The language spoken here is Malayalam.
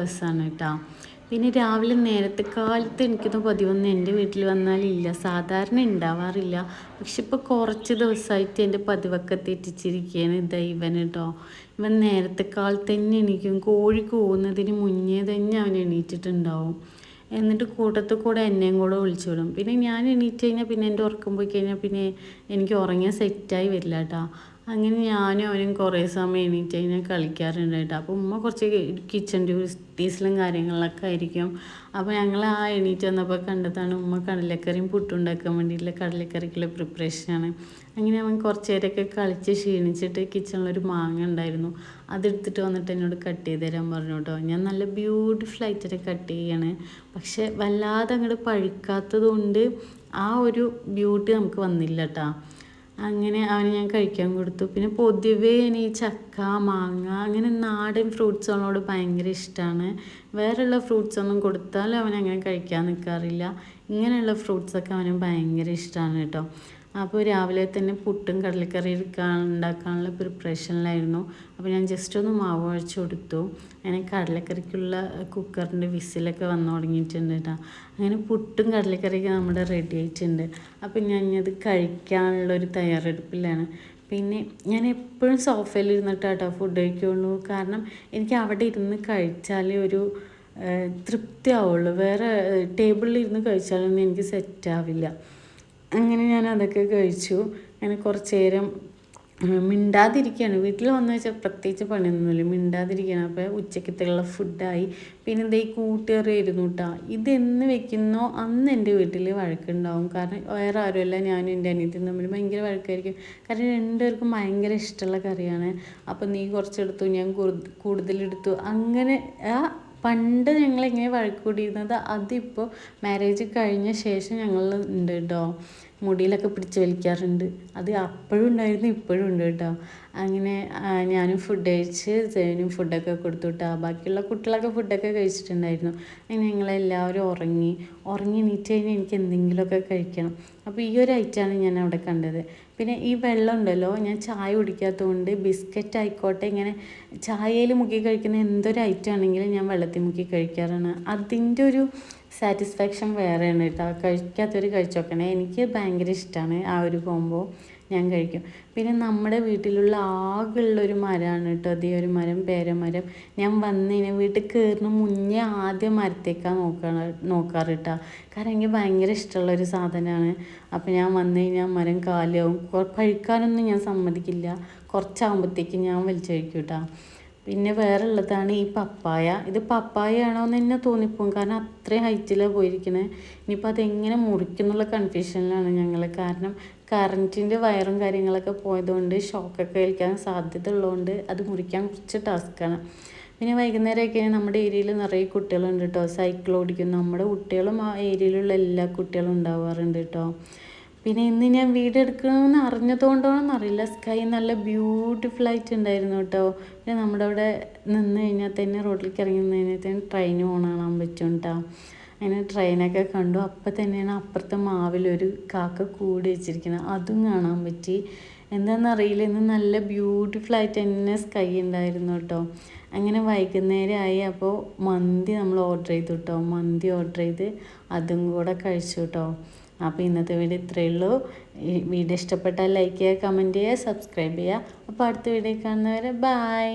ദിവസമാണ് കേട്ടോ. പിന്നെ രാവിലെ നേരത്തെ കാലത്ത് എനിക്കിത് പതിവൊന്നും എൻ്റെ വീട്ടിൽ വന്നാലില്ല, സാധാരണ ഉണ്ടാവാറില്ല. പക്ഷെ ഇപ്പോൾ കുറച്ച് ദിവസമായിട്ട് എൻ്റെ പതിവൊക്കെ തെറ്റിച്ചിരിക്കുകയാണ് ഇവൻ കേട്ടോ. ഇവൻ നേരത്തെ കാലത്ത് തന്നെ എണീക്കും, കോഴി കൂവുന്നതിന് മുന്നേ തന്നെ അവൻ എണീറ്റിട്ടുണ്ടാവും. എന്നിട്ട് കൂട്ടത്തിൽ കൂടെ എന്നെയും കൂടെ വിളിച്ചു വിടും. പിന്നെ ഞാൻ എണീറ്റ് കഴിഞ്ഞാൽ പിന്നെ എൻ്റെ ഉറക്കം പോയി കഴിഞ്ഞാൽ പിന്നെ എനിക്ക് ഉറങ്ങിയാൽ സെറ്റായി വരില്ല കേട്ടോ. അങ്ങനെ ഞാനും അവനും കുറേ സമയം എണീറ്റ് കഴിഞ്ഞാൽ കളിക്കാറുണ്ട് കേട്ടോ. അപ്പോൾ ഉമ്മ കുറച്ച് കിച്ചൺ ഡ്യൂട്ടീസിലും കാര്യങ്ങളിലൊക്കെ ആയിരിക്കും. അപ്പോൾ ഞങ്ങൾ ആ എണീറ്റ് വന്നപ്പോൾ കണ്ടതാണ് ഉമ്മ കടലക്കറിയും പുട്ടുണ്ടാക്കാൻ വേണ്ടിയിട്ടുള്ള കടലക്കറിക്കുള്ള പ്രിപ്പറേഷനാണ്. അങ്ങനെ അവൻ കുറച്ച് നേരമൊക്കെ കളിച്ച് ക്ഷീണിച്ചിട്ട് കിച്ചണിലൊരു മാങ്ങ ഉണ്ടായിരുന്നു, അതെടുത്തിട്ട് വന്നിട്ട് എന്നോട് കട്ട് ചെയ്ത് തരാൻ പറഞ്ഞു കേട്ടോ. ഞാൻ നല്ല ബ്യൂട്ടിഫുൾ ആയിട്ടൊക്കെ കട്ട് ചെയ്യാണ്, പക്ഷെ വല്ലാതെ അങ്ങോട്ട് പഴുക്കാത്തത് കൊണ്ട് ആ ഒരു ബ്യൂട്ടി നമുക്ക് വന്നില്ല കേട്ടോ. അങ്ങനെ അവന് ഞാൻ കഴിക്കാൻ കൊടുത്തു. പിന്നെ പൊതുവേ ഇനി ചക്ക, മാങ്ങ അങ്ങനെ നാടൻ ഫ്രൂട്ട്സുകളോട് ഭയങ്കര ഇഷ്ടമാണ്. വേറെയുള്ള ഫ്രൂട്ട്സൊന്നും കൊടുത്താൽ അവൻ അങ്ങനെ കഴിക്കാൻ നിൽക്കാറില്ല. ഇങ്ങനെയുള്ള ഫ്രൂട്ട്സൊക്കെ അവന് ഭയങ്കര ഇഷ്ടമാണ് കേട്ടോ. അപ്പോൾ രാവിലെ തന്നെ പുട്ടും കടലക്കറി ഉണ്ടാക്കാനുള്ള പ്രിപ്പറേഷനിലായിരുന്നു. അപ്പോൾ ഞാൻ ജസ്റ്റ് ഒന്ന് മാവ് കുഴച്ച് കൊടുത്തു. അങ്ങനെ കടലക്കറിക്കുള്ള കുക്കറിൻ്റെ വിസിലൊക്കെ വന്നു തുടങ്ങിയിട്ടുണ്ട് കേട്ടോ. അങ്ങനെ പുട്ടും കടലക്കറിയൊക്കെ നമ്മുടെ റെഡി ആയിട്ടുണ്ട്. അപ്പോൾ ഞാനത് കഴിക്കാനുള്ളൊരു തയ്യാറെടുപ്പിലാണ്. പിന്നെ ഞാൻ എപ്പോഴും സോഫയിൽ ഇരുന്നിട്ടാട്ടോ ഫുഡ് കഴിക്കുകയുള്ളൂ. കാരണം എനിക്ക് അവിടെ ഇരുന്ന് കഴിച്ചാലേ ഒരു തൃപ്തി ആവുള്ളൂ. വേറെ ടേബിളിൽ ഇരുന്ന് കഴിച്ചാലൊന്നും എനിക്ക് സെറ്റാവില്ല. അങ്ങനെ ഞാൻ അതൊക്കെ കഴിച്ചു. അങ്ങനെ കുറച്ച് നേരം മിണ്ടാതിരിക്കുകയാണ്. വീട്ടിൽ വന്നു വെച്ചാൽ പ്രത്യേകിച്ച് പണിയൊന്നുമില്ല, മിണ്ടാതിരിക്കുകയാണ്. അപ്പോൾ ഉച്ചക്കത്തേക്കുള്ള ഫുഡായി. പിന്നെ ഈ കൂട്ടുകറിയായിരുന്നു കേട്ടോ. ഇതെന്ന് വെക്കുന്നോ അന്ന് എൻ്റെ വീട്ടിൽ വഴക്കുണ്ടാവും. കാരണം വേറെ ആരുമല്ല, ഞാനും എൻ്റെ അനിയത്തിയും തമ്മിൽ ഭയങ്കര വഴക്കായിരിക്കും. കാരണം രണ്ടുപേർക്കും ഭയങ്കര ഇഷ്ടമുള്ള കറിയാണ്. അപ്പോൾ നീ കുറച്ചെടുത്തു, ഞാൻ കൂടുതലെടുത്തു. അങ്ങനെ പണ്ട് ഞങ്ങളെങ്ങനെ വഴക്ക് കൂടിയിരുന്നത് അതിപ്പോൾ മാരേജ് കഴിഞ്ഞ ശേഷം ഞങ്ങൾ ഉണ്ട് കേട്ടോ. മുടിയിലൊക്കെ പിടിച്ച് വലിക്കാറുണ്ട്. അത് അപ്പോഴും ഉണ്ടായിരുന്നു, ഇപ്പോഴും ഉണ്ട് കേട്ടോ. അങ്ങനെ ഞാനും ഫുഡ് കഴിച്ച് സേനും ഫുഡൊക്കെ കൊടുത്തു കേട്ടോ. ബാക്കിയുള്ള കുട്ടികളൊക്കെ ഫുഡൊക്കെ കഴിച്ചിട്ടുണ്ടായിരുന്നു. അങ്ങനെ ഞങ്ങളെല്ലാവരും ഉറങ്ങി എണീറ്റ് കഴിഞ്ഞാൽ എനിക്ക് എന്തെങ്കിലുമൊക്കെ കഴിക്കണം. അപ്പോൾ ഈ ഒരു ഐറ്റമാണ് ഞാൻ അവിടെ കണ്ടത്. പിന്നെ ഈ വെള്ളം ഉണ്ടല്ലോ, ഞാൻ ചായ കുടിക്കാത്തതുകൊണ്ട് ബിസ്ക്കറ്റ് ആയിക്കോട്ടെ, ഇങ്ങനെ ചായയിൽ മുക്കി കഴിക്കുന്ന എന്തൊരു ഐറ്റം ആണെങ്കിലും ഞാൻ വെള്ളത്തിൽ മുക്കി കഴിക്കാറാണ്. അതിൻ്റെ ഒരു സാറ്റിസ്ഫാക്ഷൻ വേറെയാണ് കേട്ടോ. കഴിക്കാത്തവർ കഴിച്ച് നോക്കണേ. എനിക്ക് ഭയങ്കര ഇഷ്ടമാണ് ആ ഒരു കോംബോ, ഞാൻ കഴിക്കും. പിന്നെ നമ്മുടെ വീട്ടിലുള്ള ആകെയുള്ളൊരു മരമാണ് കേട്ടോ അതേ ഒരു മരം, പേരമരം. ഞാൻ വന്നതിന് വീട്ടിൽ കയറുന്ന മുന്നേ ആദ്യം മരത്തേക്കാണ് നോക്കാറ് കേട്ടോ. കാരണം എനിക്ക് ഭയങ്കര ഇഷ്ടമുള്ളൊരു സാധനമാണ്. അപ്പോൾ ഞാൻ വന്നു കഴിഞ്ഞാൽ മരം കാലാവും. പഴുക്കാനൊന്നും ഞാൻ സമ്മതിക്കില്ല. കുറച്ചാകുമ്പോഴത്തേക്ക് ഞാൻ വലിച്ചു കഴിക്കും കേട്ടോ. പിന്നെ വേറെ ഉള്ളതാണ് ഈ പപ്പായ. ഇത് പപ്പായ ആണോ എന്ന് തന്നെ തോന്നിപ്പോകും, കാരണം അത്രയും ഹൈറ്റിലാണ് പോയിരിക്കുന്നത്. ഇനിയിപ്പോൾ അതെങ്ങനെ മുറിക്കുന്നുള്ള കൺഫ്യൂഷനിലാണ് ഞങ്ങൾ. കാരണം കറൻറ്റിൻ്റെ വയറും കാര്യങ്ങളൊക്കെ പോയതുകൊണ്ട് ഷോക്കൊക്കെ ഏൽക്കാൻ സാധ്യത ഉള്ളതുകൊണ്ട് അത് മുറിക്കാൻ കുറച്ച് ടാസ്ക്കാണ്. പിന്നെ വൈകുന്നേരമൊക്കെ നമ്മുടെ ഏരിയയിൽ നിറയെ കുട്ടികളുണ്ട് കേട്ടോ, സൈക്കിൾ ഓടിക്കും. നമ്മുടെ കുട്ടികളും ആ ഏരിയയിലുള്ള എല്ലാ കുട്ടികളും ഉണ്ടാവാറുണ്ട് കേട്ടോ. പിന്നെ ഇന്ന് ഞാൻ വീഡിയോ എടുക്കണമെന്ന് അറിഞ്ഞതുകൊണ്ടാണെന്ന് അറിയില്ല, സ്കൈ നല്ല ബ്യൂട്ടിഫുൾ ആയിട്ടുണ്ടായിരുന്നു കേട്ടോ. പിന്നെ നമ്മുടെ അവിടെ നിന്ന് കഴിഞ്ഞാൽ തന്നെ, റോഡിലേക്ക് ഇറങ്ങി നിന്ന് കഴിഞ്ഞാൽ തന്നെ ട്രെയിൻ കാണാൻ പറ്റും കേട്ടോ. അങ്ങനെ ട്രെയിനൊക്കെ കണ്ടു. അപ്പം തന്നെയാണ് അപ്പുറത്തെ മാവിലൊരു കാക്ക കൂടി വെച്ചിരിക്കുന്നത്, അതും കാണാൻ പറ്റി. എന്താണെന്നറിയില്ല, ഇന്ന് നല്ല ബ്യൂട്ടിഫുൾ ആയിട്ട് തന്നെ സ്കൈ ഉണ്ടായിരുന്നു കേട്ടോ. അങ്ങനെ വൈകുന്നേരമായി. അപ്പോൾ മന്തി നമ്മൾ ഓർഡർ ചെയ്തു കേട്ടോ. മന്തി ഓർഡർ ചെയ്ത് അതും കൂടെ കഴിച്ചു കേട്ടോ. അപ്പോൾ ഇന്നത്തെ വീഡിയോ ഇത്രയേ ഉള്ളൂ. ഈ വീഡിയോ ഇഷ്ടപ്പെട്ടാൽ ലൈക്ക് ചെയ്യുക, കമൻറ്റ് ചെയ്യുക, സബ്സ്ക്രൈബ് ചെയ്യുക. അപ്പോൾ അടുത്ത വീഡിയോ കാണുന്നവരെ ബായ്.